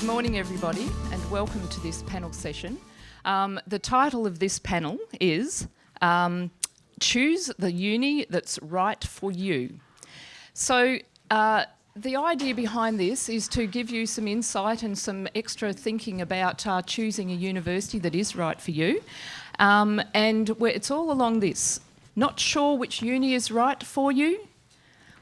Good morning, everybody, and welcome to this panel session. The title of this panel is Choose the Uni That's Right for You. So the idea behind this is to give you some insight and some extra thinking about choosing a university that is right for you. It's all along this. Not sure which uni is right for you?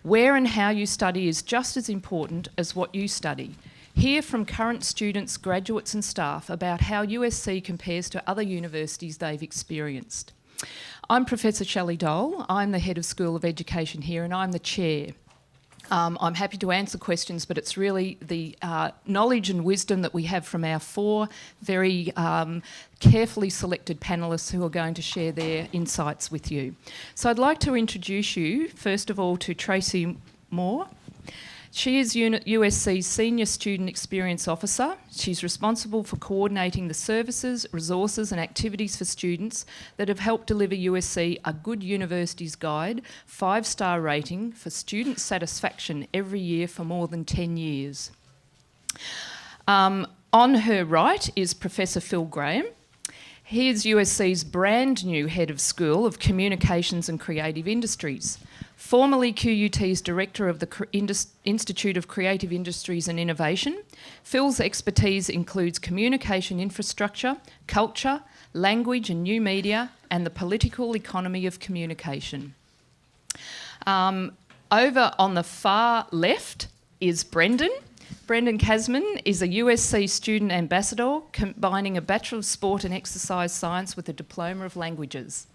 Where and how you study is just as important as what you study. Hear from current students, graduates and staff about how USC compares to other universities they've experienced. I'm Professor Shelley Dole. I'm the Head of School of Education here and I'm the Chair. I'm happy to answer questions, but it's really the knowledge and wisdom that we have from our four very carefully selected panellists who are going to share their insights with you. So I'd like to introduce you, first of all, to Tracy Moore. She is USC's Senior Student Experience Officer. She's responsible for coordinating the services, resources and activities for students that have helped deliver USC a Good Universities Guide 5-star rating for student satisfaction every year for more than 10 years. On her right is Professor Phil Graham. He is USC's brand new Head of School of Communications and Creative Industries. Formerly QUT's Director of the Institute of Creative Industries and Innovation, Phil's expertise includes communication infrastructure, culture, language and new media, and the political economy of communication. Over on the far left is Brendan. Brendan Casman is a USC student ambassador, combining a Bachelor of Sport and Exercise Science with a Diploma of Languages.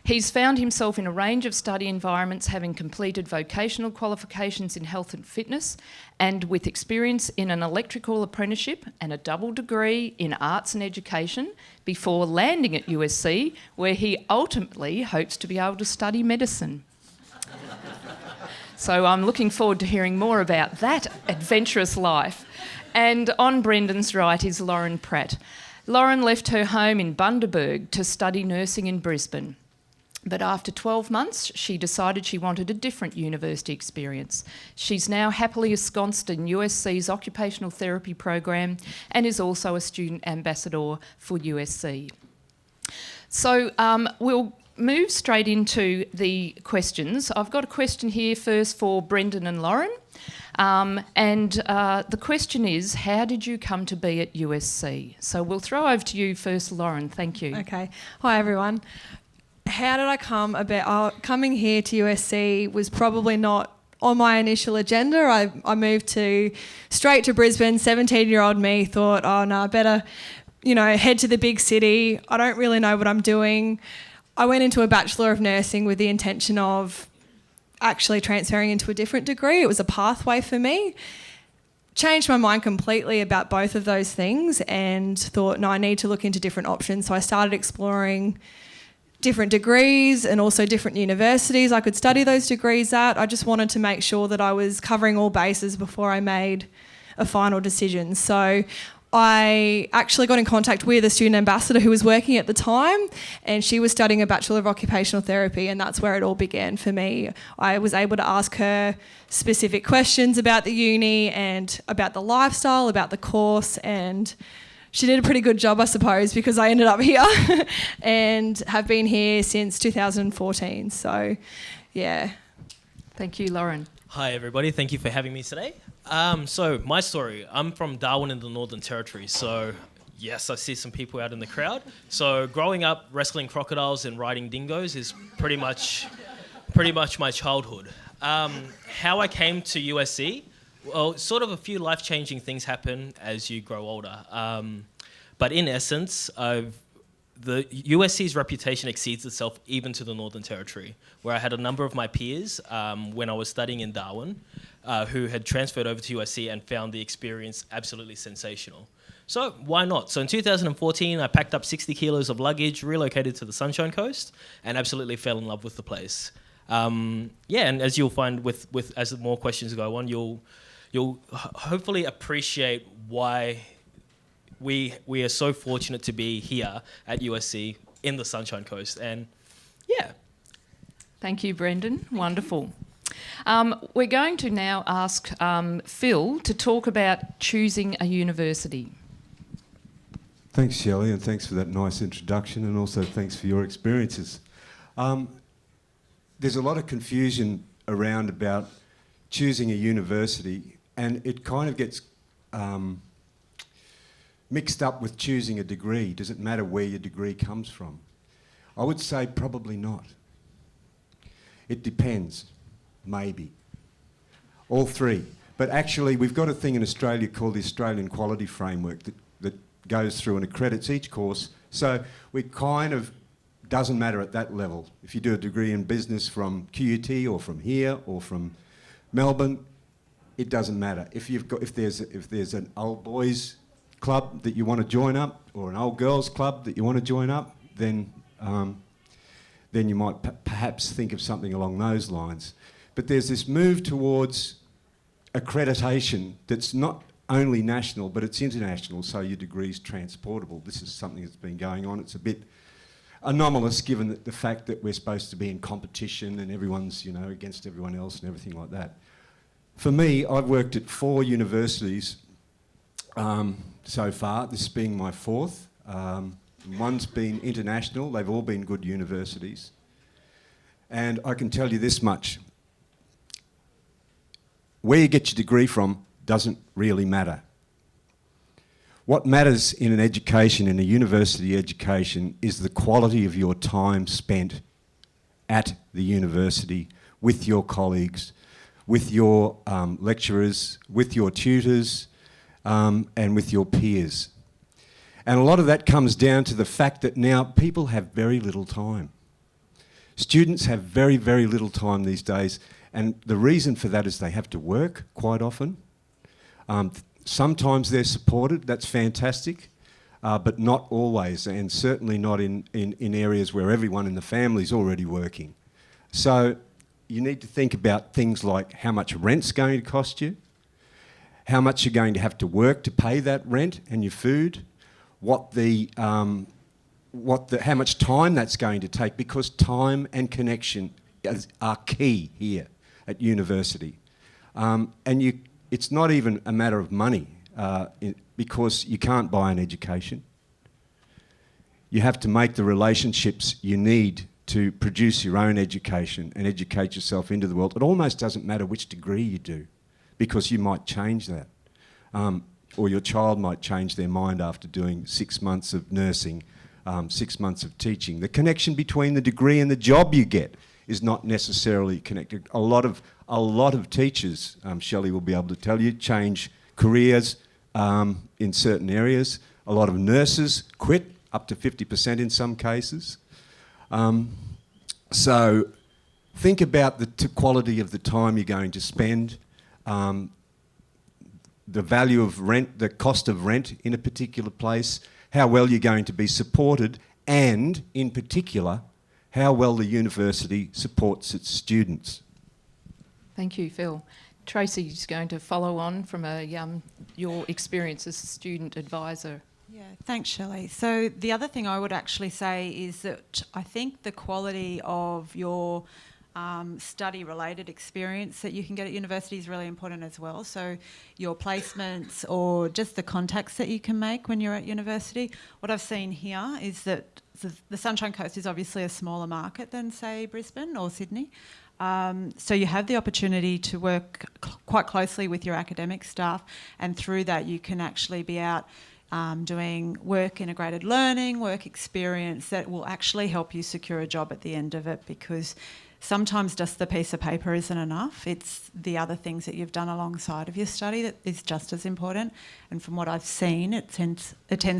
He's found himself in a range of study environments, having completed vocational qualifications in health and fitness and with experience in an electrical apprenticeship and a double degree in arts and education before landing at USC, where he ultimately hopes to be able to study medicine. So I'm looking forward to hearing more about that adventurous life. And on Brendan's right is Lauren Pratt. Lauren left her home in Bundaberg to study nursing in Brisbane. But after 12 months, she decided she wanted a different university experience. She's now happily ensconced in USC's occupational therapy program and is also a student ambassador for USC. So we'll move straight into the questions. I've got a question here first for Brendan and Lauren. The question is, how did you come to be at USC? So we'll throw over to you first, Lauren. Thank you. Okay. Hi, everyone. How did I come about? Coming here to USC was probably not on my initial agenda. I moved straight to Brisbane. 17-year-old me thought, oh no, I better, head to the big city. I don't really know what I'm doing. I went into a Bachelor of Nursing with the intention of actually transferring into a different degree. It was a pathway for me. Changed my mind completely about both of those things and thought, no, I need to look into different options. So I started exploring different degrees and also different universities I could study those degrees at. I just wanted to make sure that I was covering all bases before I made a final decision. So I actually got in contact with a student ambassador who was working at the time, and she was studying a Bachelor of Occupational Therapy, and that's where it all began for me. I was able to ask her specific questions about the uni and about the lifestyle, about the course, and she did a pretty good job, I suppose, because I ended up here and have been here since 2014. So, yeah. Thank you, Lauren. Hi, everybody. Thank you for having me today. So, my story. I'm from Darwin in the Northern Territory. So, yes, I see some people out in the crowd. So, growing up, wrestling crocodiles and riding dingoes is pretty much my childhood. How I came to USC? Well, sort of a few life-changing things happen as you grow older. But in essence, the USC's reputation exceeds itself even to the Northern Territory, where I had a number of my peers when I was studying in Darwin who had transferred over to USC and found the experience absolutely sensational. So why not? So in 2014, I packed up 60 kilos of luggage, relocated to the Sunshine Coast, and absolutely fell in love with the place. And as you'll find as the more questions go on, you'll hopefully appreciate why we are so fortunate to be here at USC in the Sunshine Coast. And yeah. Thank you, Brendan. Wonderful. We're going to now ask Phil to talk about choosing a university. Thanks, Shelley, and thanks for that nice introduction, and also thanks for your experiences. There's a lot of confusion around about choosing a university, and it kind of gets mixed up with choosing a degree. Does it matter where your degree comes from? I would say probably not. It depends, maybe. All three. But actually, we've got a thing in Australia called the Australian Quality Framework that goes through and accredits each course. So we kind of, doesn't matter at that level. If you do a degree in business from QUT or from here or from Melbourne, it doesn't matter. If there's an old boys club that you want to join up, or an old girls club that you want to join up, then you might perhaps think of something along those lines. But there's this move towards accreditation that's not only national, but it's international, so your degree's transportable. This is something that's been going on. It's a bit anomalous given the fact that we're supposed to be in competition and everyone's, against everyone else and everything like that. For me, I've worked at 4 universities so far, this being my 4th. One's been international. They've all been good universities. And I can tell you this much. Where you get your degree from doesn't really matter. What matters in an education, in a university education, is the quality of your time spent at the university with your colleagues, with your lecturers, with your tutors, and with your peers. And a lot of that comes down to the fact that now people have very little time. Students have very, very little time these days, and the reason for that is they have to work quite often. Sometimes they're supported, that's fantastic, but not always, and certainly not in areas where everyone in the family is already working. So you need to think about things like how much rent's going to cost you, how much you're going to have to work to pay that rent and your food, how much time that's going to take, because time and connection are key here at university. It's not even a matter of money, because you can't buy an education. You have to make the relationships you need to produce your own education and educate yourself into the world. It almost doesn't matter which degree you do, because you might change that. Or your child might change their mind after doing 6 months of nursing, 6 months of teaching. The connection between the degree and the job you get is not necessarily connected. A lot of teachers, Shelley will be able to tell you, change careers in certain areas. A lot of nurses quit, up to 50% in some cases. So think about the quality of the time you're going to spend, the value of rent, the cost of rent in a particular place, how well you're going to be supported, and in particular, how well the university supports its students. Thank you, Phil. Tracy is going to follow on from your experience as a student advisor. Yeah, thanks, Shelley. So the other thing I would actually say is that I think the quality of your study-related experience that you can get at university is really important as well. So your placements or just the contacts that you can make when you're at university. What I've seen here is that the Sunshine Coast is obviously a smaller market than, say, Brisbane or Sydney. So you have the opportunity to work quite closely with your academic staff, and through that you can actually be out doing work integrated learning, work experience that will actually help you secure a job at the end of it, because sometimes just the piece of paper isn't enough. It's the other things that you've done alongside of your study that is just as important. And from what I've seen, it tends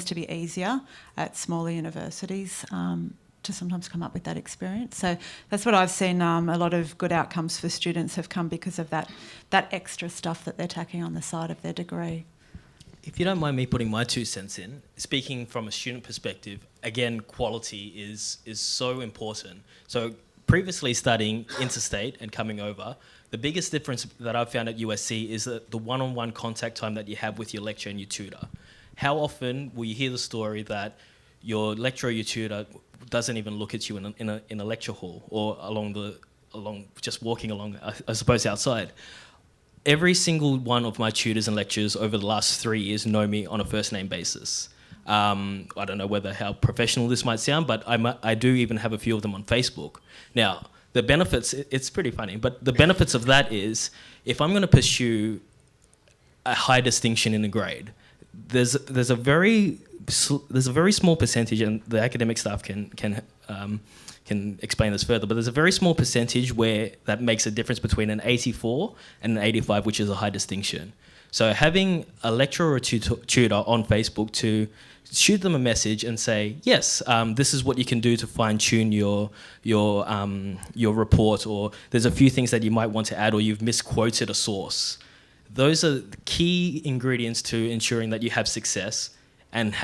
to be easier at smaller universities to sometimes come up with that experience. So that's what I've seen. A lot of good outcomes for students have come because of that extra stuff that they're tacking on the side of their degree. If you don't mind me putting my 2 cents in, speaking from a student perspective, again, quality is so important. So previously studying interstate and coming over, the biggest difference that I've found at USC is that the one-on-one contact time that you have with your lecturer and your tutor. How often will you hear the story that your lecturer or your tutor doesn't even look at you in a lecture hall or along just walking along, I suppose, outside. Every single one of my tutors and lecturers over the last 3 years know me on a first name basis. I don't know how professional this might sound, but I do even have a few of them on Facebook. Now, the benefits, it's pretty funny, but the benefits of that is if I'm going to pursue a high distinction in a grade, there's a very small percentage, and the academic staff can explain this further, but there's a very small percentage where that makes a difference between an 84 and an 85, which is a high distinction. So having a lecturer or tutor on Facebook to shoot them a message and say, yes, this is what you can do to fine-tune your report, or there's a few things that you might want to add, or you've misquoted a source. Those are the key ingredients to ensuring that you have success and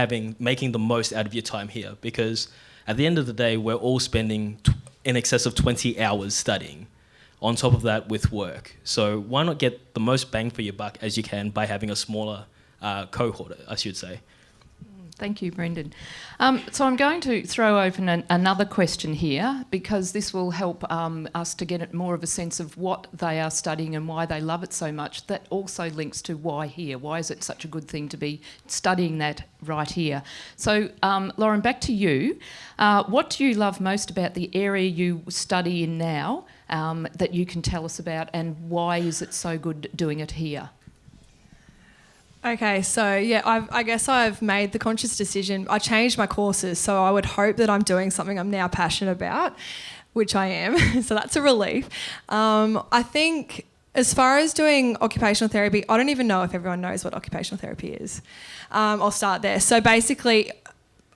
making the most out of your time here, because at the end of the day, we're all spending in excess of 20 hours studying. On top of that, with work. So why not get the most bang for your buck as you can by having a smaller cohort, I should say. Thank you, Brendan. So I'm going to throw open another question here, because this will help us to get more of a sense of what they are studying and why they love it so much. That also links to why here. Why is it such a good thing to be studying that right here? So, Lauren, back to you. What do you love most about the area you study in now that you can tell us about, and why is it so good doing it here? Okay, so yeah, I guess I've made the conscious decision. I changed my courses, so I would hope that I'm doing something I'm now passionate about, which I am. So that's a relief. I think as far as doing occupational therapy, I don't even know if everyone knows what occupational therapy is. I'll start there. So basically,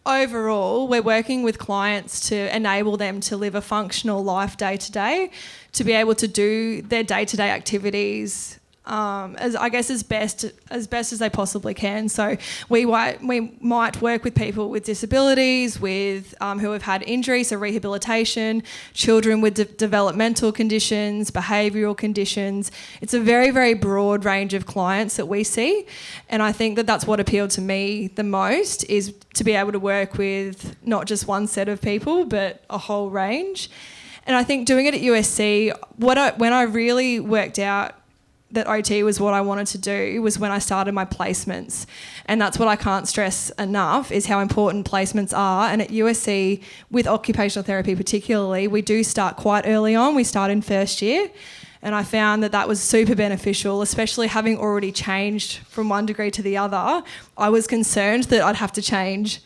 overall, we're working with clients to enable them to live a functional life day to day, to be able to do their day-to-day activities as best as they possibly can. So we might work with people with disabilities, with who have had injuries, so rehabilitation, children with developmental conditions, behavioural conditions. It's a very, very broad range of clients that we see, and I think that that's what appealed to me the most, is to be able to work with not just one set of people but a whole range. And I think doing it at USC, when I really worked out that OT was what I wanted to do was when I started my placements. And that's what I can't stress enough, is how important placements are. And at USC, with occupational therapy particularly, we do start quite early on. We start in first year. And I found that was super beneficial, especially having already changed from one degree to the other. I was concerned that I'd have to change.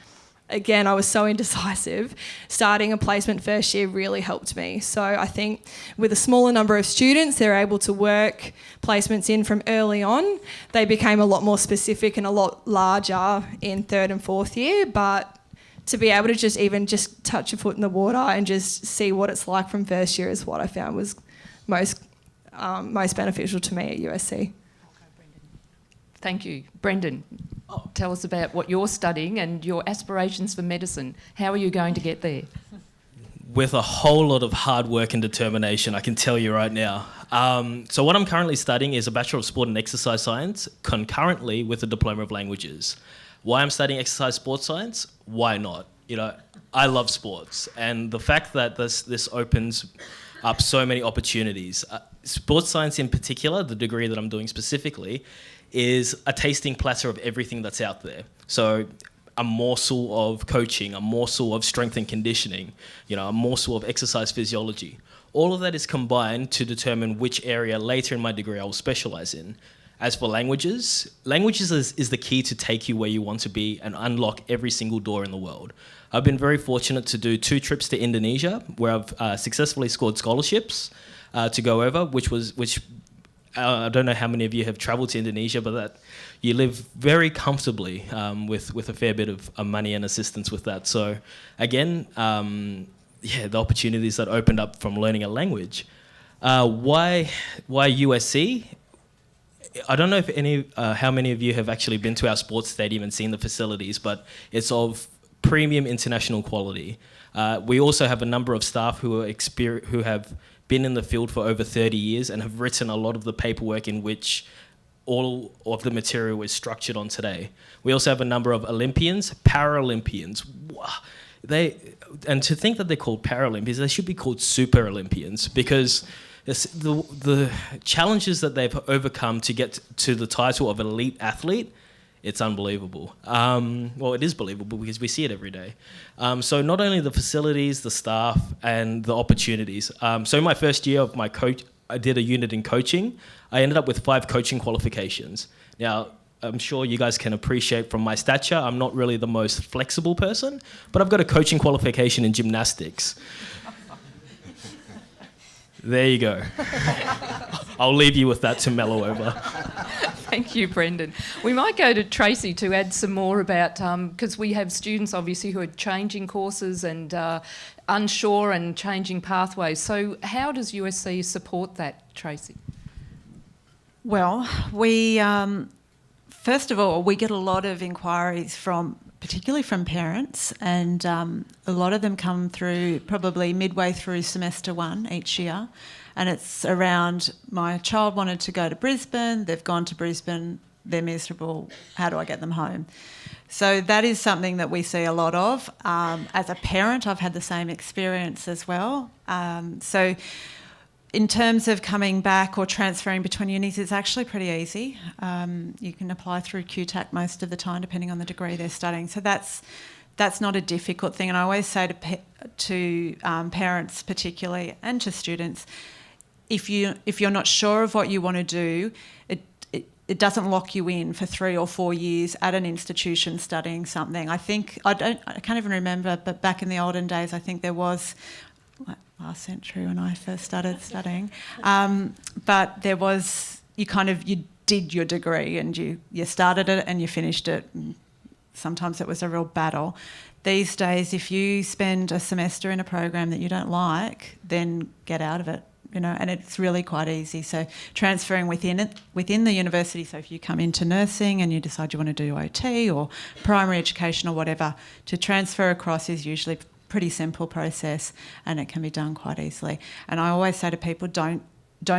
Again, I was so indecisive. Starting a placement first year really helped me. So I think with a smaller number of students, they're able to work placements in from early on. They became a lot more specific and a lot larger in third and fourth year, but to be able to just touch a foot in the water and just see what it's like from first year is what I found was most beneficial to me at USC. Thank you. Brendan, tell us about what you're studying and your aspirations for medicine. How are you going to get there? With a whole lot of hard work and determination, I can tell you right now. So what I'm currently studying is a Bachelor of Sport and Exercise Science, concurrently with a Diploma of Languages. Why I'm studying Exercise Sports Science? Why not? I love sports, and the fact that this opens up so many opportunities. Sports science in particular, the degree that I'm doing specifically, is a tasting platter of everything that's out there. So a morsel of coaching, a morsel of strength and conditioning, a morsel of exercise physiology. All of that is combined to determine which area later in my degree I will specialise in. As for languages is the key to take you where you want to be and unlock every single door in the world. I've been very fortunate to do 2 trips to Indonesia, where I've successfully scored scholarships to go over, which I don't know how many of you have travelled to Indonesia, but that you live very comfortably with a fair bit of money and assistance with that. So again, the opportunities that opened up from learning a language. Why USC? I don't know if how many of you have actually been to our sports stadium and seen the facilities, but it's of premium international quality. We also have a number of staff who have been in the field for over 30 years and have written a lot of the paperwork in which all of the material is structured on today. We also have a number of Olympians, Paralympians. and to think that they're called Paralympians, they should be called Super Olympians, because the challenges that they've overcome to get to the title of elite athlete, it's unbelievable. Well, it is believable because we see it every day. So not only the facilities, the staff, and the opportunities. So in my first year of my coach, I did a unit in coaching. I ended up with 5 coaching qualifications. Now, I'm sure you guys can appreciate from my stature, I'm not really the most flexible person, but I've got a coaching qualification in gymnastics. There you go. I'll leave you with that to mellow over. Thank you, Brendan. We might go to Tracy to add some more about, because we have students obviously who are changing courses and unsure and changing pathways. So how does USC support that, Tracy? Well, we first of all, we get a lot of inquiries particularly from parents, and a lot of them come through probably midway through semester 1 each year, and it's around, my child wanted to go to Brisbane, they've gone to Brisbane, they're miserable, how do I get them home? So that is something that we see a lot of. As a parent, I've had the same experience as well. So in terms of coming back or transferring between unis, it's actually pretty easy. You can apply through QTAC most of the time, depending on the degree they're studying. So that's not a difficult thing. And I always say to parents particularly, and to students, if you're not sure of what you want to do, it doesn't lock you in for 3 or 4 years at an institution studying something. I can't even remember, but back in the olden days, I think there was, last century when I first started studying, but there was, you did your degree and you started it and you finished it. And sometimes it was a real battle. These days, if you spend a semester in a program that you don't like, then get out of it, and it's really quite easy. So transferring within the university, so if you come into nursing and you decide you want to do OT or primary education or whatever, to transfer across is usually pretty simple process, and it can be done quite easily. And I always say to people, don't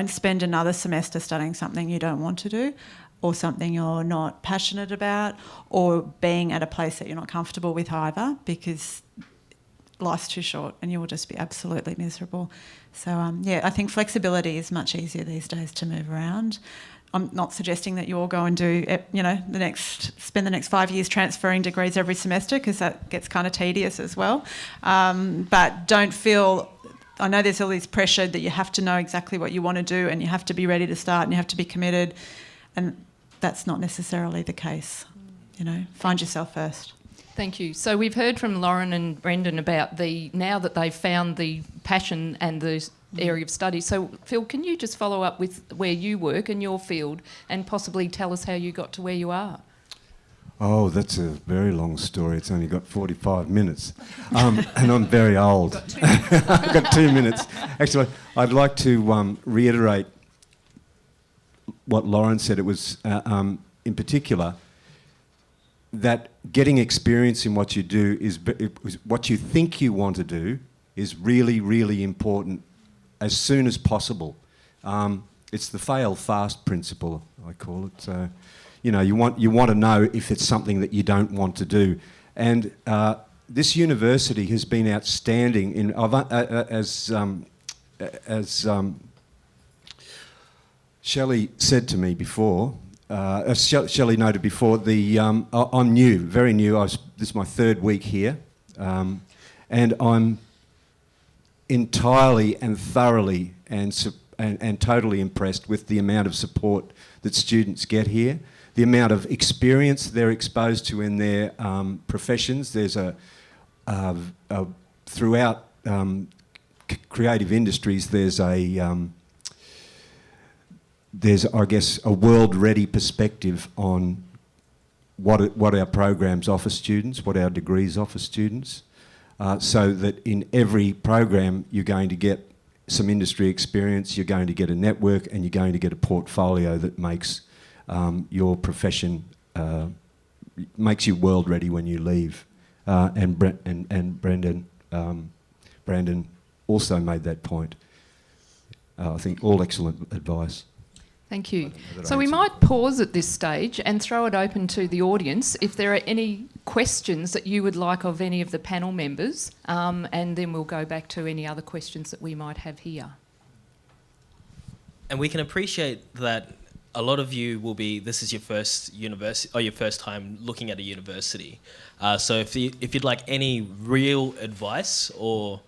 spend another semester studying something you don't want to do, or something you're not passionate about, or being at a place that you're not comfortable with either, because life's too short and you will just be absolutely miserable. So I think flexibility is much easier these days to move around. I'm not suggesting that you all go and do, spend the next 5 years transferring degrees every semester, because that gets kind of tedious as well. But don't feel, I know there's all this pressure that you have to know exactly what you want to do and you have to be ready to start and you have to be committed. And that's not necessarily the case. Find yourself first. Thank you. So we've heard from Lauren and Brendan about now that they've found the passion and the area of study. So Phil, can you just follow up with where you work in your field and possibly tell us how you got to where you are? Oh, that's a very long story. It's only got 45 minutes. And I'm very old. I've got 2 minutes. Actually, I'd like to reiterate what Lauren said. It was, in particular, that getting experience in what you do is what you think you want to do is really, really important as soon as possible. It's the fail fast principle, I call it. So, you want to know if it's something that you don't want to do. And this university has been outstanding in as Shelley said to me before. Shelley noted before, I'm new, very new. This is my 3rd week here, and I'm entirely and thoroughly and totally impressed with the amount of support that students get here, the amount of experience they're exposed to in their professions. There's throughout creative industries, there's I guess, a world-ready perspective on what our programs offer students, what our degrees offer students, so that in every program you're going to get some industry experience, you're going to get a network, and you're going to get a portfolio that makes your profession, makes you world-ready when you leave. And Brandon also made that point. I think all excellent advice. Thank you. that So we answer. might pause at this stage and throw it open to the audience if there are any questions that you would like of any of the panel members, and then we'll go back to any other questions that we might have here. And we can appreciate that a lot of you will be, this is your first university or your first time looking at a university. So if you'd like any real advice or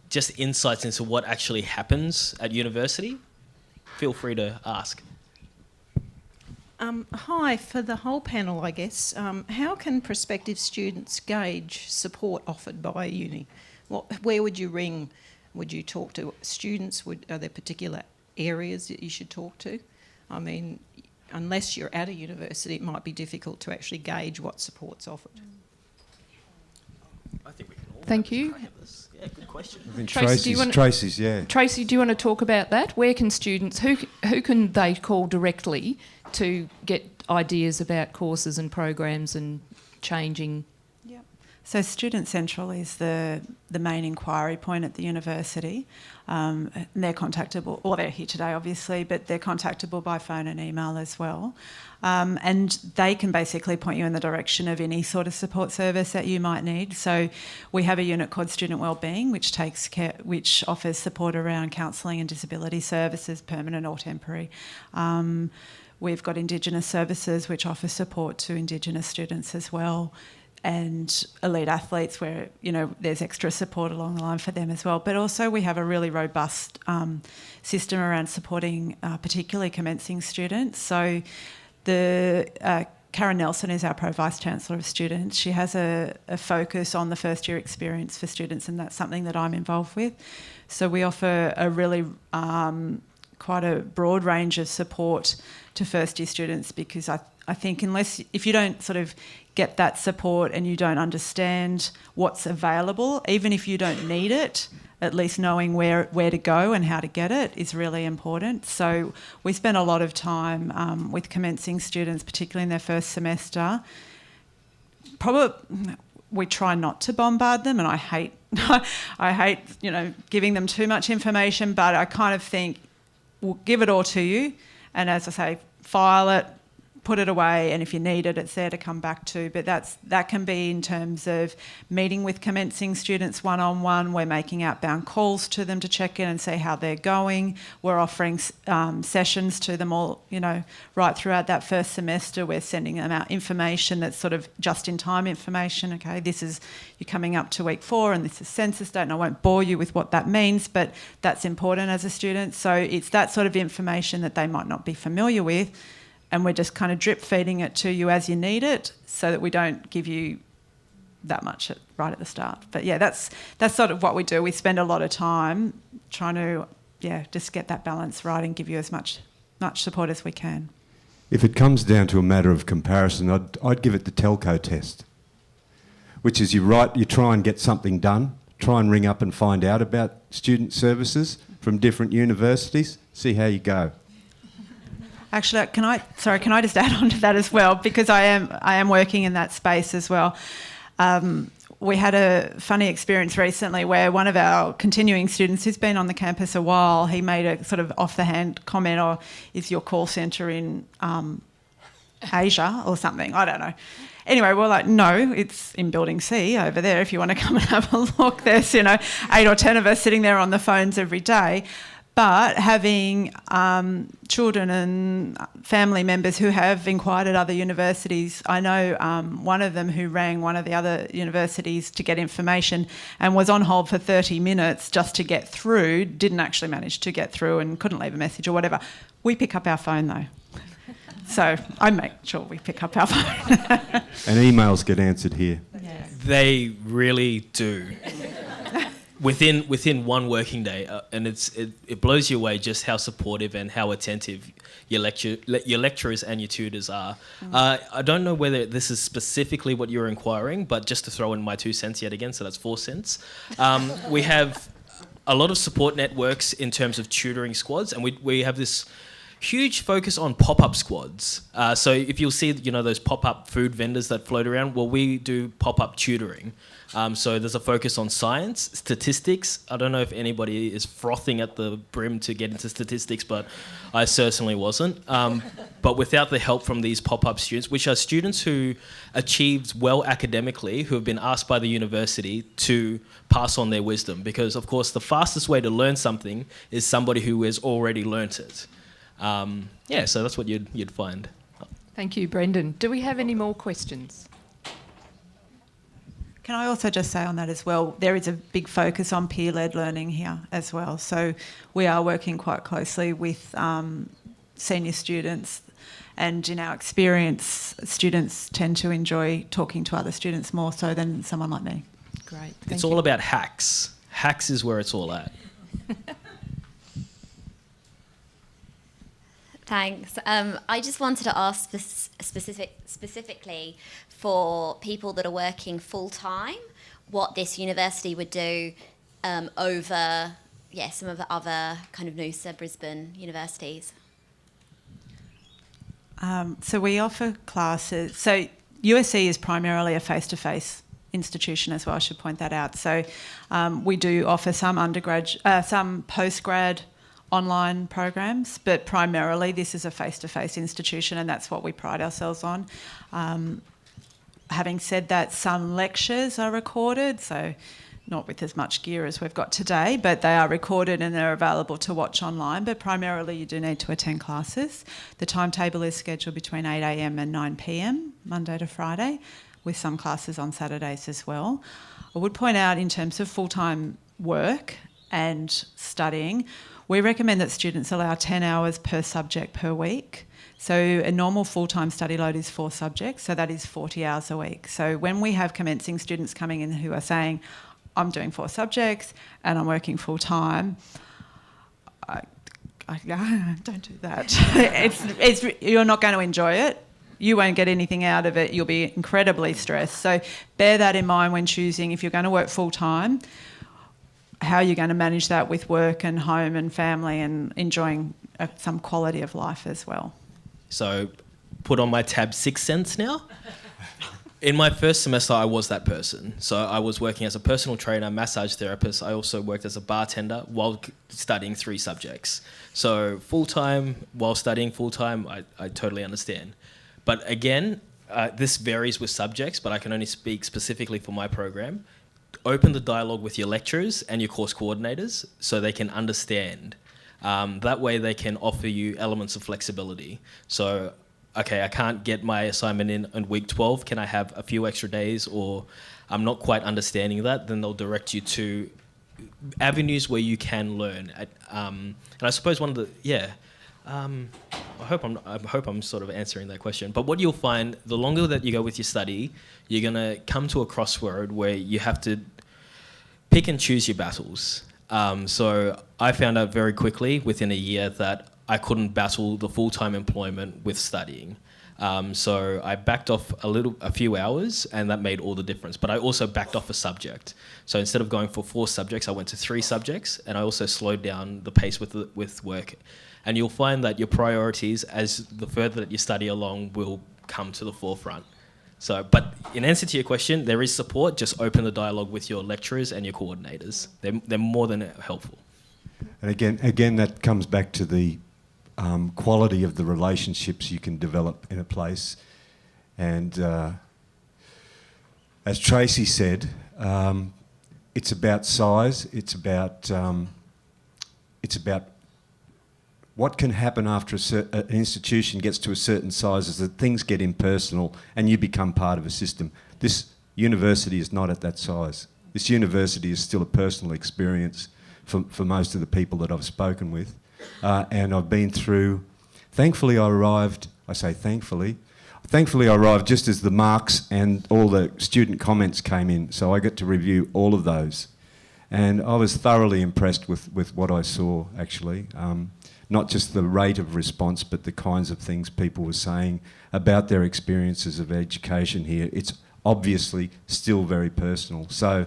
just insights into what actually happens at university, feel free to ask. Hi, for the whole panel, I guess. How can prospective students gauge support offered by a uni? Where would you ring? Would you talk to students? Are there particular areas that you should talk to? I mean, unless you're at a university, it might be difficult to actually gauge what support's offered. I think we can all Thank have a you. crack at this. Yeah, good question. I think Tracy, do you want- Tracy's, yeah. Tracy, do you want to talk about that? Where can students, who can they call directly to get ideas about courses and programs and changing? So Student Central is the main inquiry point at the university. And they're contactable, or they're here today obviously, but they're contactable by phone and email as well. And they can basically point you in the direction of any sort of support service that you might need. So we have a unit called Student Wellbeing, which offers support around counselling and disability services, permanent or temporary. We've got Indigenous Services, which offer support to Indigenous students as well, and elite athletes where, you know, there's extra support along the line for them as well. But also we have a really robust system around supporting particularly commencing students. So Karen Nelson is our Pro Vice-Chancellor of Students. She has a focus on the first year experience for students, and that's something that I'm involved with. So we offer a really quite a broad range of support to first year students, because I think if you don't sort of get that support and you don't understand what's available, even if you don't need it, at least knowing where to go and how to get it is really important. So we spend a lot of time with commencing students, particularly in their first semester. We try not to bombard them, and I hate giving them too much information, but I kind of think we'll give it all to you, and as I say, file it, put it away, and if you need it, it's there to come back to. But that can be in terms of meeting with commencing students one-on-one. We're making outbound calls to them to check in and see how they're going. We're offering sessions to them all, right throughout that first semester. We're sending them out information that's sort of just-in-time information. Okay, you're coming up to week 4 and this is census date, and I won't bore you with what that means, but that's important as a student. So it's that sort of information that they might not be familiar with, and we're just kind of drip feeding it to you as you need it, so that we don't give you that much right at the start. But yeah, that's sort of what we do. We spend a lot of time trying to just get that balance right and give you as much support as we can. If it comes down to a matter of comparison, I'd give it the telco test, which is you try and get something done, try and ring up and find out about student services from different universities, see how you go. Actually, can I just add on to that as well, because I am working in that space as well. We had a funny experience recently where one of our continuing students who's been on the campus a while, he made a sort of off-the-hand comment, or is your call centre in Asia or something? I don't know. Anyway, we're like, no, it's in Building C over there if you want to come and have a look. There's, 8 or 10 of us sitting there on the phones every day. But having children and family members who have inquired at other universities, I know one of them who rang one of the other universities to get information and was on hold for 30 minutes just to get through, didn't actually manage to get through and couldn't leave a message or whatever. We pick up our phone though. So I make sure we pick up our phone. And emails get answered here. Yeah. They really do. Within one working day, and it blows you away just how supportive and how attentive your lecturers and your tutors are. I don't know whether this is specifically what you're inquiring, but just to throw in my 2 cents yet again, so that's 4 cents. We have a lot of support networks in terms of tutoring squads, and we have this huge focus on pop-up squads. So if you'll see, those pop-up food vendors that float around, well, we do pop-up tutoring. So there's a focus on science, statistics. I don't know if anybody is frothing at the brim to get into statistics, but I certainly wasn't. But without the help from these pop-up students, which are students who achieved well academically, who have been asked by the university to pass on their wisdom, because of course the fastest way to learn something is somebody who has already learnt it. So that's what you'd find. Thank you, Brendan. Do we have any more questions? Can I also just say on that as well, there is a big focus on peer-led learning here as well. So we are working quite closely with senior students, and in our experience, students tend to enjoy talking to other students more so than someone like me. Great. It's all about hacks. Hacks is where it's all at. Thanks. I just wanted to ask specifically for people that are working full-time, what this university would do over some of the other kind of Noosa, Brisbane universities. So we offer classes. So USC is primarily a face-to-face institution as well, I should point that out. So we do offer some some postgrad online programs, but primarily this is a face-to-face institution, and that's what we pride ourselves on. Having said that, some lectures are recorded, so not with as much gear as we've got today, but they are recorded and they're available to watch online, but primarily you do need to attend classes. The timetable is scheduled between 8 a.m. and 9 p.m, Monday to Friday, with some classes on Saturdays as well. I would point out, in terms of full-time work and studying, we recommend that students allow 10 hours per subject per week. So a normal full-time study load is 4 subjects, so that is 40 hours a week. So when we have commencing students coming in who are saying, I'm doing 4 subjects and I'm working full-time, don't do that. You're not going to enjoy it. You won't get anything out of it. You'll be incredibly stressed. So bear that in mind when choosing, if you're going to work full-time, how you're going to manage that with work and home and family and enjoying some quality of life as well. So put on my tab 6 cents now. In my first semester, I was that person. So I was working as a personal trainer, massage therapist. I also worked as a bartender while studying 3 subjects. So full-time while studying full-time, I totally understand. But again, this varies with subjects, but I can only speak specifically for my program. Open the dialogue with your lecturers and your course coordinators so they can understand. That way they can offer you elements of flexibility. So, okay, I can't get my assignment in week 12. Can I have a few extra days? Or I'm not quite understanding that. Then they'll direct you to avenues where you can learn. And I suppose one of the, I hope I'm sort of answering that question. But what you'll find, the longer that you go with your study, you're going to come to a crossroad where you have to pick and choose your battles. So I found out very quickly within a year that I couldn't battle the full-time employment with studying. So I backed off a few hours, and that made all the difference. But I also backed off a subject. So instead of going for 4 subjects, I went to 3 subjects, and I also slowed down the pace with work. And you'll find that your priorities, as the further that you study along, will come to the forefront. So, but in answer to your question, there is support. Just open the dialogue with your lecturers and your coordinators. They're more than helpful. And again, that comes back to the quality of the relationships you can develop in a place. And as Tracy said, it's about size. It's about what can happen after an institution gets to a certain size is that things get impersonal and you become part of a system. This university is not at that size. This university is still a personal experience for most of the people that I've spoken with. And I've been through... Thankfully I arrived just as the marks and all the student comments came in, so I got to review all of those. And I was thoroughly impressed with what I saw, actually. Not just the rate of response, but the kinds of things people were saying about their experiences of education here. It's obviously still very personal. So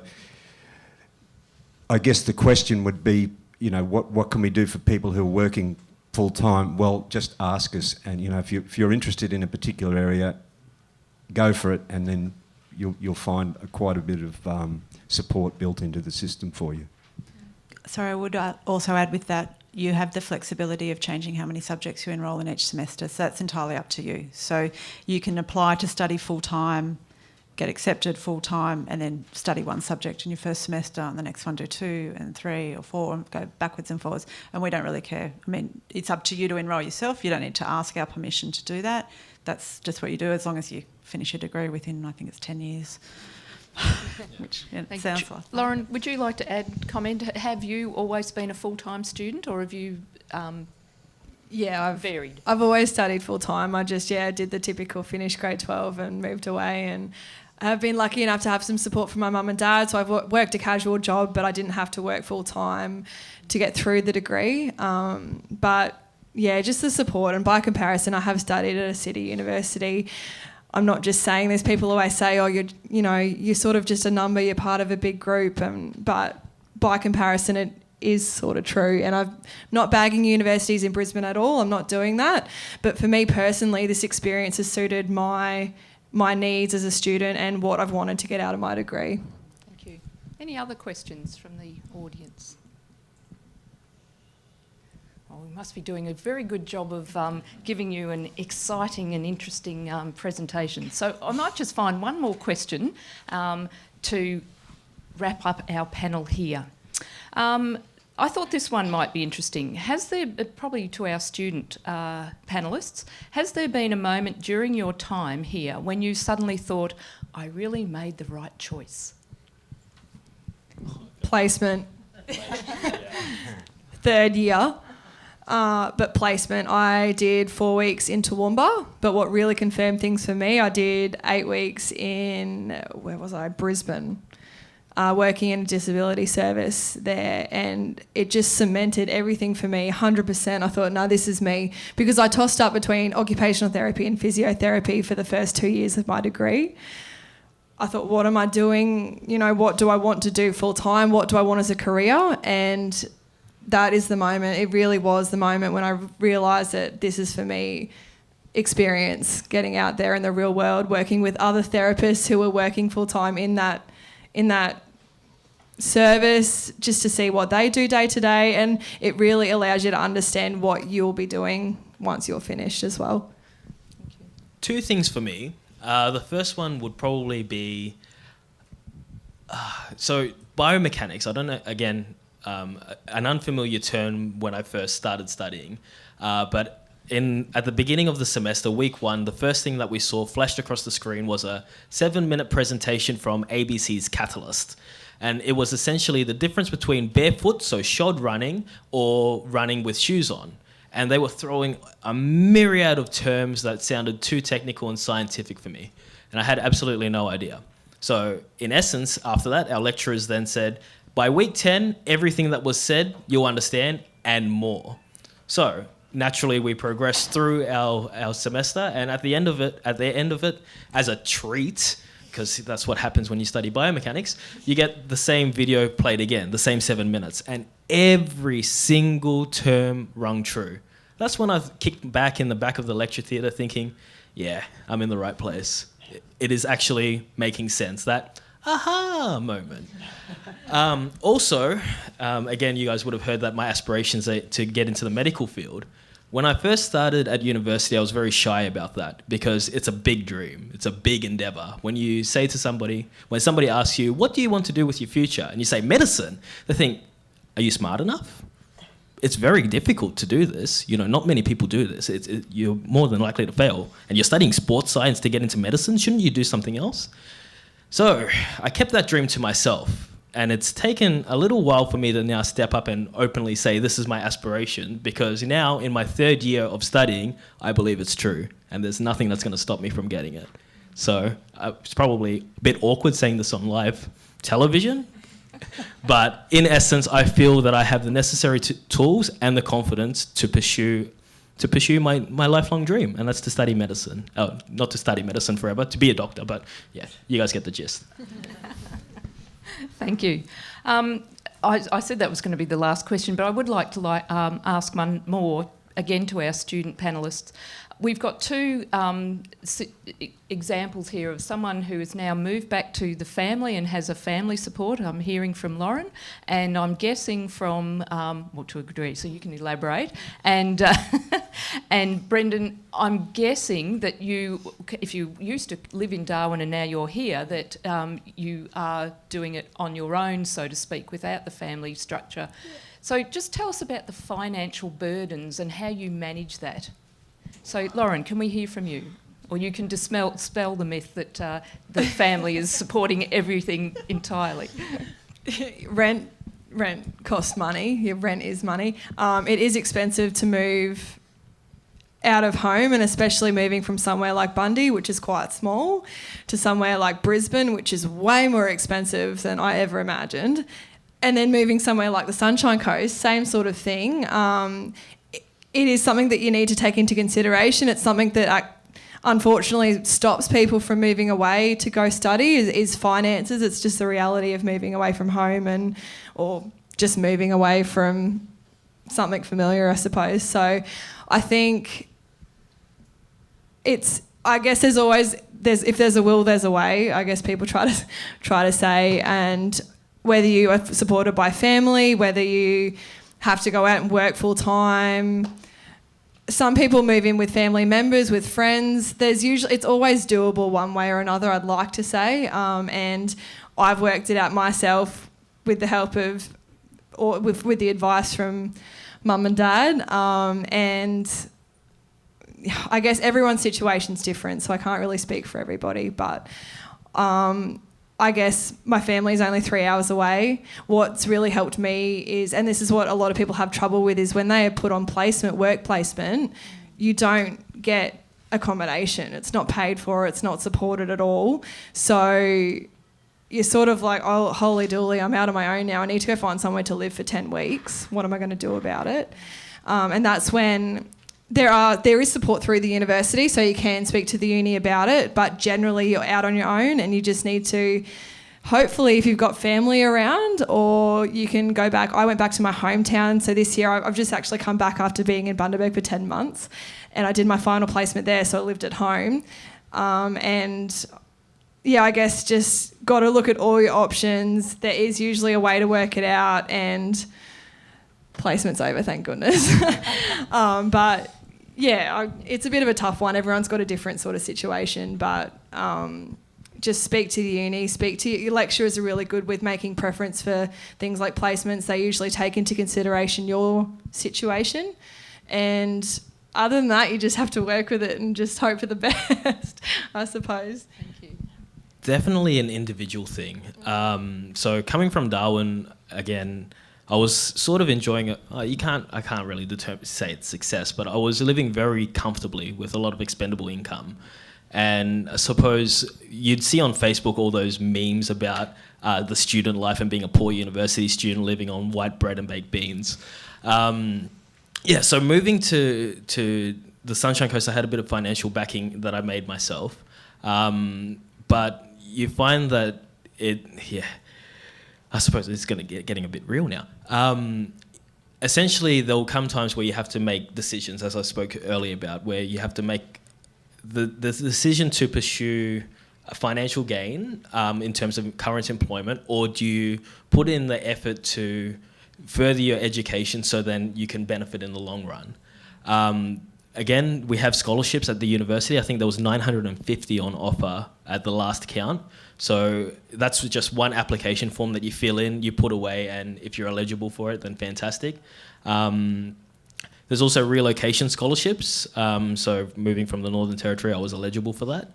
I guess the question would be, what can we do for people who are working full time, well, just ask us. And if you're interested in a particular area, go for it, and then you'll find quite a bit of support built into the system for you. Sorry, I would also add with that, you have the flexibility of changing how many subjects you enrol in each semester, so that's entirely up to you. So you can apply to study full-time, get accepted full-time, and then study one subject in your first semester, and the next one do 2 and 3 or 4, and go backwards and forwards, and we don't really care. I mean, it's up to you to enrol yourself. You don't need to ask our permission to do that. That's just what you do, as long as you finish your degree within, I think it's 10 years. Which sounds like. Lauren, would you like to add comment? Have you always been a full-time student, or have you I've varied? I've always studied full time. I just did the typical finish grade 12 and moved away, and I've been lucky enough to have some support from my mum and dad. So I've worked a casual job, but I didn't have to work full time to get through the degree. But just the support, and by comparison, I have studied at a city university. I'm not just saying this. People always say, "Oh, you're sort of just a number. You're part of a big group." But by comparison, it is sort of true. And I'm not bagging universities in Brisbane at all. I'm not doing that. But for me personally, this experience has suited my needs as a student and what I've wanted to get out of my degree. Thank you. Any other questions from the audience? We must be doing a very good job of giving you an exciting and interesting presentation. So I might just find one more question to wrap up our panel here. I thought this one might be interesting. Has there, probably to our student panellists, has there been a moment during your time here when you suddenly thought, I really made the right choice? Placement. Third year. But placement, I did 4 weeks in Toowoomba, but what really confirmed things for me, I did 8 weeks in, Brisbane, working in a disability service there, and it just cemented everything for me, 100%. I thought, no, this is me, because I tossed up between occupational therapy and physiotherapy for the first 2 years of my degree. I thought, what am I doing? What do I want to do full time? What do I want as a career? And that is the moment. It really was the moment when I realised that this is for me. Experience, getting out there in the real world, working with other therapists who are working full time in that service, just to see what they do day to day, and it really allows you to understand what you'll be doing once you're finished as well. Two things for me. The first one would probably be so biomechanics. I don't know, again, an unfamiliar term when I first started studying, but at the beginning of the semester, week 1, the first thing that we saw flashed across the screen was a 7-minute presentation from ABC's Catalyst. And it was essentially the difference between barefoot, so shod running, or running with shoes on. And they were throwing a myriad of terms that sounded too technical and scientific for me. And I had absolutely no idea. So in essence, after that, our lecturers then said, by week 10, everything that was said, you'll understand, and more. So naturally, we progressed through our semester, and at the end of it, as a treat, because that's what happens when you study biomechanics, you get the same video played again, the same 7 minutes, and every single term rung true. That's when I kicked back in the back of the lecture theatre thinking, yeah, I'm in the right place. It is actually making sense. That aha moment. Also, again, you guys would have heard that my aspirations are to get into the medical field. When I first started at university, I was very shy about that because it's a big dream. It's a big endeavor. When you say to somebody, when somebody asks you, what do you want to do with your future? And you say medicine, they think, are you smart enough? It's very difficult to do this. Not many people do this. You're more than likely to fail. And you're studying sports science to get into medicine. Shouldn't you do something else? So I kept that dream to myself, and it's taken a little while for me to now step up and openly say this is my aspiration, because now in my 3rd year of studying, I believe it's true, and there's nothing that's going to stop me from getting it. So it's probably a bit awkward saying this on live television, but in essence, I feel that I have the necessary tools and the confidence to pursue my lifelong dream, and that's to study medicine. Oh, not to study medicine forever, to be a doctor, but yeah, you guys get the gist. Thank you. I said that was going to be the last question, but I would like to ask one more again to our student panellists. We've got two examples here of someone who has now moved back to the family and has a family support. I'm hearing from Lauren, and I'm guessing from, well, to a degree, so you can elaborate. And and Brendan, I'm guessing that you, if you used to live in Darwin and now you're here, that you are doing it on your own, so to speak, without the family structure. Yeah. So just tell us about the financial burdens and how you manage that. So, Lauren, can we hear from you? Or you can dispel the myth that the family is supporting everything entirely. Rent costs money. Your rent is money. It is expensive to move out of home, and especially moving from somewhere like Bundy, which is quite small, to somewhere like Brisbane, which is way more expensive than I ever imagined. And then moving somewhere like the Sunshine Coast, same sort of thing. It is something that you need to take into consideration. It's something that unfortunately stops people from moving away to go study is finances. It's just the reality of moving away from home or just moving away from something familiar, I suppose. So I think I guess if there's a will, there's a way, I guess people try to say. And whether you are supported by family, whether you have to go out and work full time. Some people move in with family members, with friends. It's always doable one way or another, I'd like to say. And I've worked it out myself with the help of, or with the advice from mum and dad. And I guess everyone's situation's different, so I can't really speak for everybody. But I guess my family's only 3 hours away. What's really helped me is, and this is what a lot of people have trouble with, is when they are put on work placement, you don't get accommodation. It's not paid for, it's not supported at all. So you're sort of like, oh, holy dooly, I'm out on my own now. I need to go find somewhere to live for 10 weeks. What am I going to do about it? And that's when there is support through the university, so you can speak to the uni about it, but generally you're out on your own, and you just need to, hopefully, if you've got family around, or you can go back. I went back to my hometown, so this year I've just actually come back after being in Bundaberg for 10 months, and I did my final placement there, so I lived at home. And yeah, I guess just got to look at all your options. There is usually a way to work it out, and placement's over, thank goodness. But yeah, it's a bit of a tough one. Everyone's got a different sort of situation, but just speak to the uni, speak to your lecturers are really good with making preference for things like placements. They usually take into consideration your situation, and other than that, you just have to work with it and just hope for the best, I suppose. Thank you. Definitely an individual thing. So coming from Darwin, again, I was sort of enjoying it. I can't really say it's success, but I was living very comfortably with a lot of expendable income. And I suppose you'd see on Facebook all those memes about the student life and being a poor university student living on white bread and baked beans. So moving to the Sunshine Coast, I had a bit of financial backing that I made myself. But you find that I suppose it's getting a bit real now. Essentially, there will come times where you have to make decisions, as I spoke earlier about, where you have to make the decision to pursue a financial gain in terms of current employment, or do you put in the effort to further your education so then you can benefit in the long run? Again, we have scholarships at the university. I think there was 950 on offer at the last count. So that's just one application form that you fill in, you put away, and if you're eligible for it, then fantastic. There's also relocation scholarships. So moving from the Northern Territory, I was eligible for that.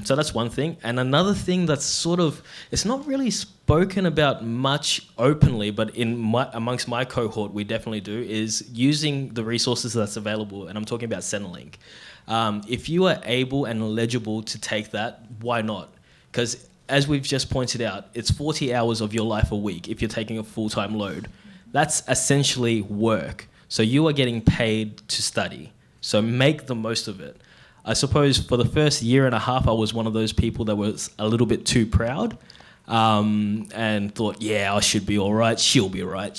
So that's one thing. And another thing that's sort of, it's not really spoken about much openly, but amongst my cohort, we definitely do, is using the resources that's available. And I'm talking about Centrelink. If you are able and eligible to take that, why not? Because as we've just pointed out, it's 40 hours of your life a week if you're taking a full-time load. That's essentially work. So you are getting paid to study. So make the most of it. I suppose for the first year and a half, I was one of those people that was a little bit too proud and thought, yeah, I should be all right. She'll be right.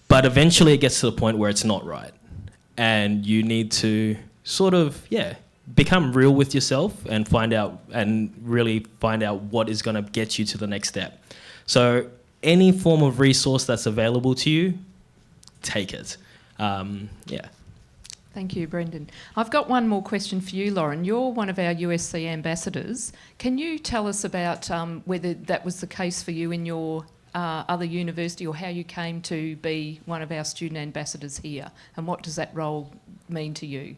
But eventually it gets to the point where it's not right. And you need to sort of, become real with yourself and really find out what is going to get you to the next step. So any form of resource that's available to you, take it. Thank you, Brendan. I've got one more question for you, Lauren. You're one of our USC ambassadors. Can you tell us about whether that was the case for you in your other university, or how you came to be one of our student ambassadors here, and what does that role mean to you?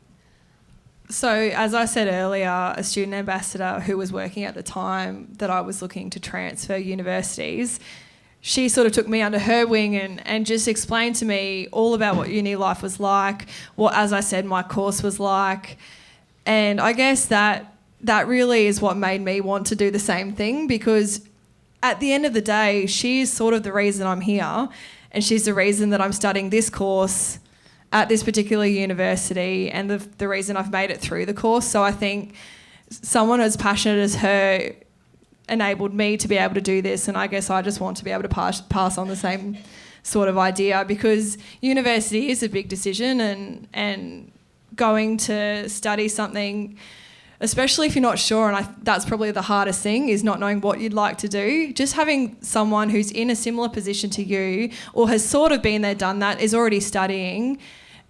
So, as I said earlier, a student ambassador who was working at the time that I was looking to transfer universities, she sort of took me under her wing and just explained to me all about what uni life was like, what, as I said, my course was like. And I guess that really is what made me want to do the same thing, because at the end of the day, she's sort of the reason I'm here, and she's the reason that I'm studying this course at this particular university, and the reason I've made it through the course. So I think someone as passionate as her enabled me to be able to do this, and I guess I just want to be able to pass on the same sort of idea, because university is a big decision, and going to study something, especially if you're not sure, and that's probably the hardest thing, is not knowing what you'd like to do. Just having someone who's in a similar position to you, or has sort of been there, done that, is already studying,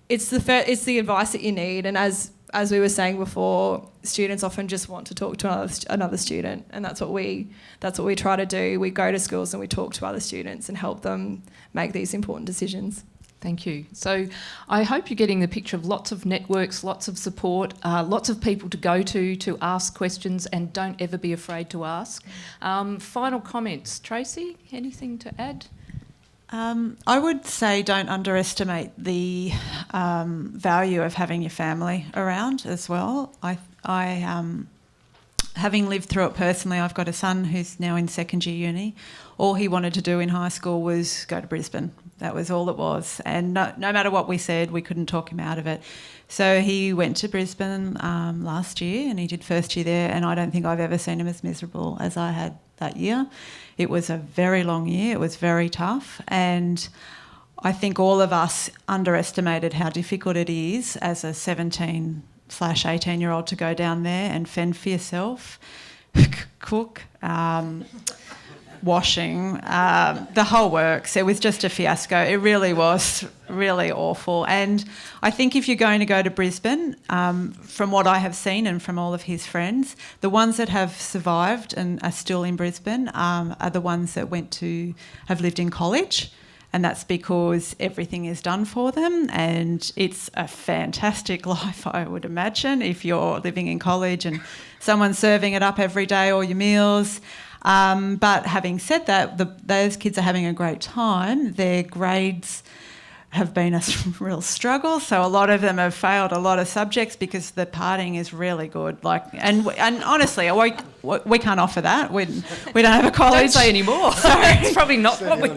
it's the advice that you need. And as we were saying before, students often just want to talk to another student, and that's what we try to do. We go to schools and we talk to other students and help them make these important decisions. Thank you. So I hope you're getting the picture of lots of networks, lots of support, lots of people to go to ask questions, and don't ever be afraid to ask. Final comments. Tracy, anything to add? I would say don't underestimate the value of having your family around as well. Having lived through it personally, I've got a son who's now in second year uni. All he wanted to do in high school was go to Brisbane. That was all it was. And no matter what we said, we couldn't talk him out of it. So he went to Brisbane last year, and he did first year there, and I don't think I've ever seen him as miserable as I had that year. It was a very long year. It was very tough. And I think all of us underestimated how difficult it is as a 17/18-year-old to go down there and fend for yourself, cook, washing, the whole works. It was just a fiasco. It really was really awful. And I think if you're going to go to Brisbane, from what I have seen and from all of his friends, the ones that have survived and are still in Brisbane are the ones that have lived in college. And that's because everything is done for them, and it's a fantastic life, I would imagine, if you're living in college and someone's serving it up every day, all your meals. But having said that, those kids are having a great time. Their grades have been a real struggle, so a lot of them have failed a lot of subjects because the partying is really good. And honestly, we can't offer that. We don't have a college. Don't say anymore. It's probably not what we...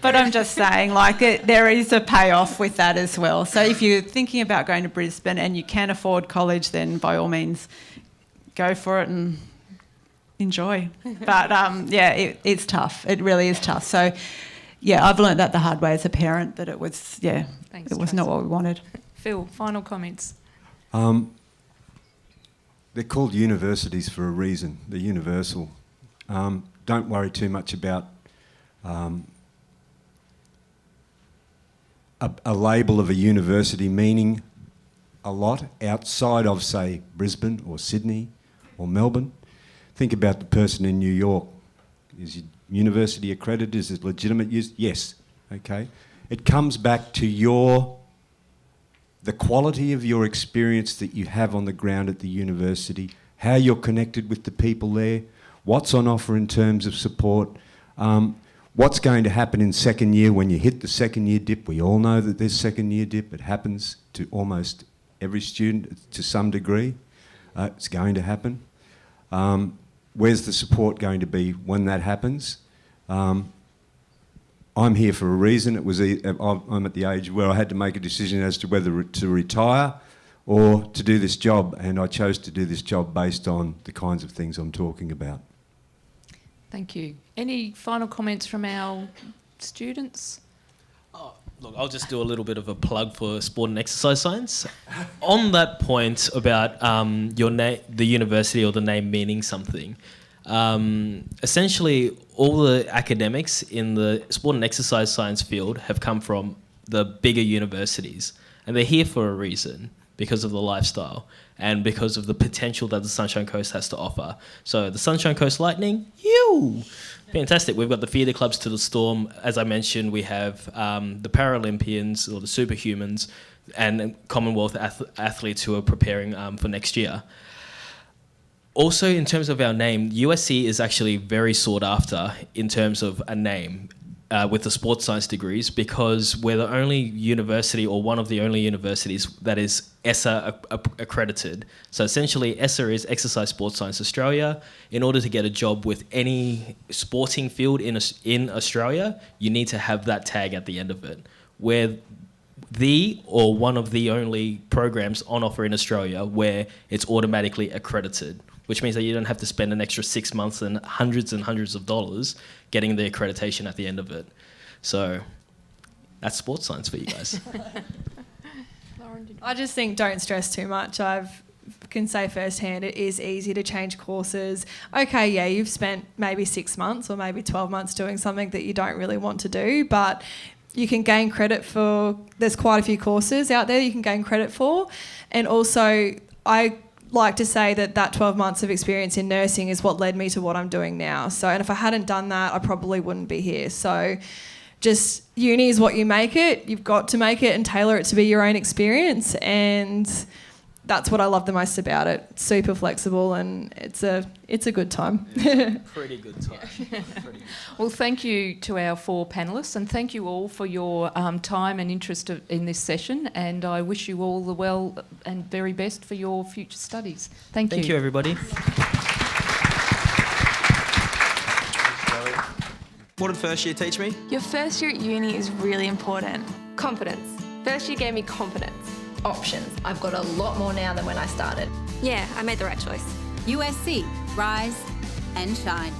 But I'm just saying, there is a payoff with that as well. So if you're thinking about going to Brisbane and you can afford college, then by all means, go for it and enjoy. But it's tough. It really is tough. So I've learnt that the hard way as a parent, that it was Thanks, it was not what we wanted. Phil, final comments. They're called universities for a reason. They're universal. Don't worry too much about a label of a university meaning a lot outside of, say, Brisbane or Sydney or Melbourne. Think about the person in New York. Is your university accredited? Is it legitimate use? Yes. Okay. It comes back to the quality of your experience that you have on the ground at the university, how you're connected with the people there, what's on offer in terms of support, what's going to happen in second year when you hit the second year dip. We all know that there's second year dip. It happens to almost every student to some degree. It's going to happen. Where's the support going to be when that happens? I'm here for a reason. I'm at the age where I had to make a decision as to whether to retire or to do this job, and I chose to do this job based on the kinds of things I'm talking about. Thank you. Any final comments from our students? Look, I'll just do a little bit of a plug for sport and exercise science. On that point about the university or the name meaning something, essentially all the academics in the sport and exercise science field have come from the bigger universities, and they're here for a reason, because of the lifestyle and because of the potential that the Sunshine Coast has to offer. So the Sunshine Coast Lightning, fantastic. We've got the feeder clubs to the Storm. As I mentioned, we have the Paralympians or the Superhumans and Commonwealth athletes who are preparing for next year. Also, in terms of our name, USC is actually very sought after in terms of a name with the sports science degrees, because we're the only university or one of the only universities that is ESSA accredited. So essentially, ESSA is Exercise Sports Science Australia. In order to get a job with any sporting field in Australia, you need to have that tag at the end of it. We're one of the only programs on offer in Australia where it's automatically accredited, which means that you don't have to spend an extra 6 months and hundreds of dollars getting the accreditation at the end of it. So that's sports science for you guys. I just think don't stress too much. I can say firsthand it is easy to change courses. Okay, yeah, you've spent maybe 6 months or maybe 12 months doing something that you don't really want to do, but you can gain credit for, there's quite a few courses out there you can gain credit for. And also, I like to say that 12 months of experience in nursing is what led me to what I'm doing now. So, and if I hadn't done that, I probably wouldn't be here. So just uni is what you make it. You've got to make it and tailor it to be your own experience. And that's what I love the most about it. Super flexible, and it's a good time. Pretty good time. Well, thank you to our 4 panellists, and thank you all for your time and interest in this session, and I wish you all the well and very best for your future studies. Thank you. Thank you, everybody. What did first year teach me? Your first year at uni is really important. Confidence. First year gave me confidence. Options. I've got a lot more now than when I started. Yeah, I made the right choice. USC. Rise and shine.